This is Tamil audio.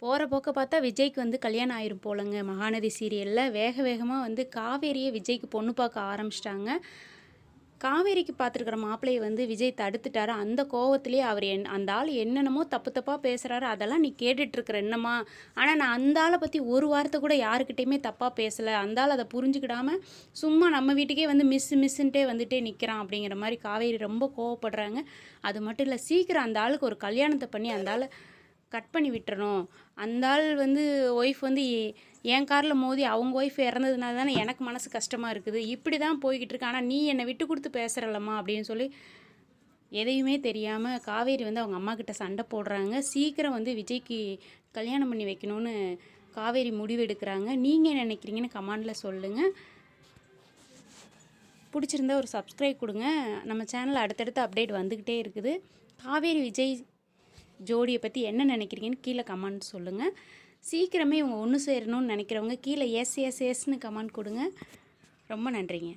போகிற போக்க பார்த்தா விஜய்க்கு வந்து கல்யாணம் ஆயிரும் போலங்க. மகாநதி சீரியலில் வேக வேகமாக வந்து காவேரியை விஜய்க்கு பொண்ணு பார்க்க ஆரம்பிச்சிட்டாங்க. காவேரிக்கு பார்த்துருக்குற மாப்பிள்ளையை வந்து விஜய் தடுத்துட்டாரு. அந்த கோவத்திலேயே அவர் அந்த ஆள் என்னென்னமோ தப்பு தப்பாக பேசுகிறாரு. அதெல்லாம் நீ கேட்டுட்ருக்குற என்னம்மா. ஆனால் நான் அந்த ஆளை பற்றி ஒரு வார்த்தை கூட யாருக்கிட்டையுமே தப்பாக பேசலை. அந்த ஆள் அதை புரிஞ்சுக்கிடாமல் சும்மா நம்ம வீட்டுக்கே வந்து மிஸ்ஸுன்ட்டே வந்துட்டே நிற்கிறான் அப்படிங்கிற மாதிரி காவேரி ரொம்ப கோவப்படுறாங்க. அது மட்டும் இல்லை, சீக்கிரம் அந்த ஆளுக்கு ஒரு கல்யாணத்தை பண்ணி அந்த ஆளை கட் பண்ணி விட்டுறணும். அந்த ஆள் வந்து ஒய்ஃப் வந்து என் காரில் மோதி அவங்க ஒய்ஃப் இறந்ததுனால தானே எனக்கு மனசு கஷ்டமாக இருக்குது. இப்படி தான் போய்கிட்டு இருக்கு. ஆனால் நீ என்னை விட்டு கொடுத்து பேசுகிறல்லம்மா அப்படின்னு சொல்லி எதையுமே தெரியாமல் காவேரி வந்து அவங்க அம்மா கிட்ட சண்டை போடுறாங்க. சீக்கிரம் வந்து விஜய்க்கு கல்யாணம் பண்ணி வைக்கணும்னு காவேரி முடிவெடுக்கிறாங்க. நீங்கள் என்ன நினைக்கிறீங்கன்னு கமெண்டில் சொல்லுங்கள். பிடிச்சிருந்தா ஒரு சப்ஸ்கிரைப் கொடுங்க. நம்ம சேனலில் அடுத்தடுத்து அப்டேட் வந்துக்கிட்டே இருக்குது. காவேரி விஜய் ஜோடியை பற்றி என்ன நினைக்கிறீங்கன்னு கீழே கமெண்ட் சொல்லுங்கள். சீக்கிரமே இவங்க ஒன்று சேரணும்னு நினைக்கிறவங்க கீழே எஸ்னு கமெண்ட் கொடுங்க. ரொம்ப நன்றிங்க.